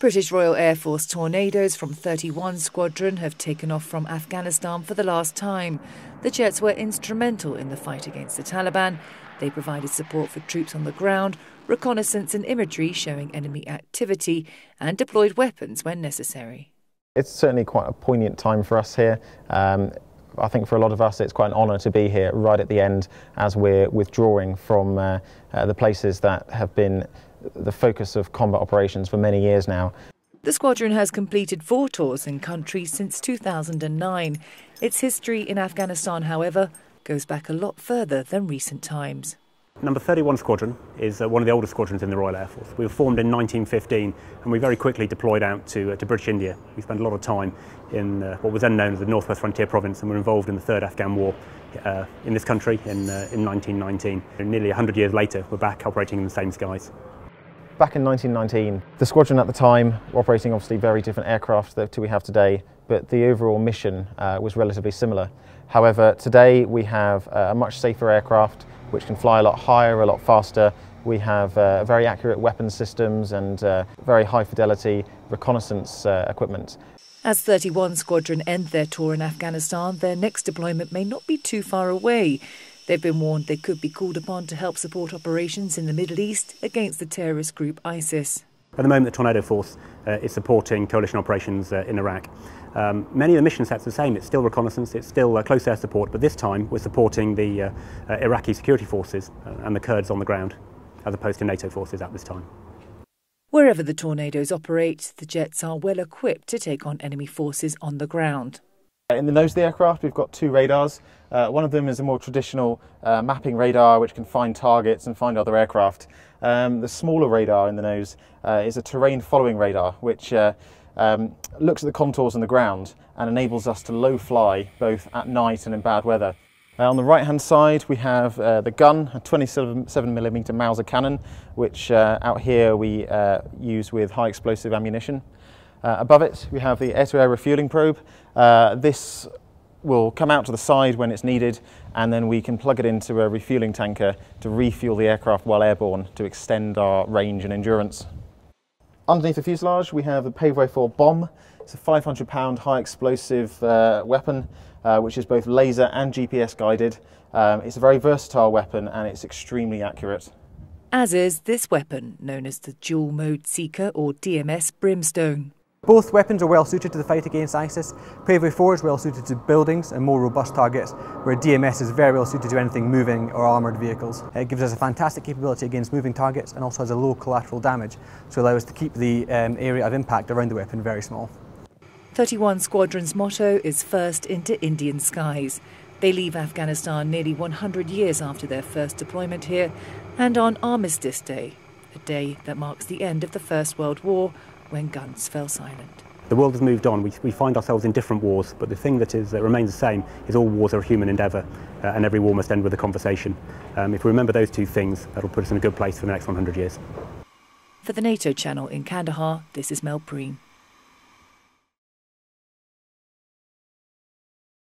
British Royal Air Force Tornadoes from 31 Squadron have taken off from Afghanistan for the last time. The jets were instrumental in the fight against the Taliban. They provided support for troops on the ground, reconnaissance and imagery showing enemy activity, and deployed weapons when necessary. It's certainly quite a poignant time for us here. I think for a lot of us it's quite an honour to be here right at the end as we're withdrawing from the places that have been the focus of combat operations for many years now. The squadron has completed 4 tours in country since 2009. Its history in Afghanistan, however, goes back a lot further than recent times. Number 31 Squadron is one of the oldest squadrons in the Royal Air Force. We were formed in 1915 and we very quickly deployed out to British India. We spent a lot of time in what was then known as the Northwest Frontier Province, and were involved in the Third Afghan War in this country in 1919. And nearly 100 years later, we're back operating in the same skies. Back in 1919, the squadron at the time were operating obviously very different aircraft to we have today, but the overall mission was relatively similar. However, today we have a much safer aircraft which can fly a lot higher, a lot faster. We have very accurate weapons systems and very high fidelity reconnaissance equipment. As 31 Squadron end their tour in Afghanistan, their next deployment may not be too far away. They've been warned they could be called upon to help support operations in the Middle East against the terrorist group ISIS. At the moment, the Tornado Force is supporting coalition operations in Iraq. Many of the mission sets are the same. It's still reconnaissance, it's still close air support, but this time we're supporting the Iraqi security forces and the Kurds on the ground, as opposed to NATO forces at this time. Wherever the Tornadoes operate, the jets are well equipped to take on enemy forces on the ground. In the nose of the aircraft we've got 2 radars. One of them is a more traditional mapping radar which can find targets and find other aircraft. The smaller radar in the nose is a terrain following radar which looks at the contours on the ground and enables us to low fly both at night and in bad weather. On the right hand side we have the gun, a 27mm Mauser cannon, which out here we use with high explosive ammunition. Above it we have the air-to-air refuelling probe. This will come out to the side when it's needed, and then we can plug it into a refuelling tanker to refuel the aircraft while airborne to extend our range and endurance. Underneath the fuselage we have the Paveway 4 bomb. It's a 500-pound high explosive weapon which is both laser and GPS guided. It's a very versatile weapon and it's extremely accurate. As is this weapon, known as the Dual Mode Seeker or DMS Brimstone. Both weapons are well suited to the fight against ISIS. Paveway 4 is well suited to buildings and more robust targets, where DMS is very well suited to anything moving or armoured vehicles. It gives us a fantastic capability against moving targets and also has a low collateral damage, to allow us to keep the area of impact around the weapon very small. 31 Squadron's motto is first into Indian skies. They leave Afghanistan nearly 100 years after their first deployment here, and on Armistice Day, a day that marks the end of the First World War, when guns fell silent. The world has moved on. We find ourselves in different wars, but the thing that remains the same is all wars are a human endeavour, and every war must end with a conversation. If we remember those 2 things, that'll put us in a good place for the next 100 years. For the NATO channel in Kandahar, this is Mel Preen.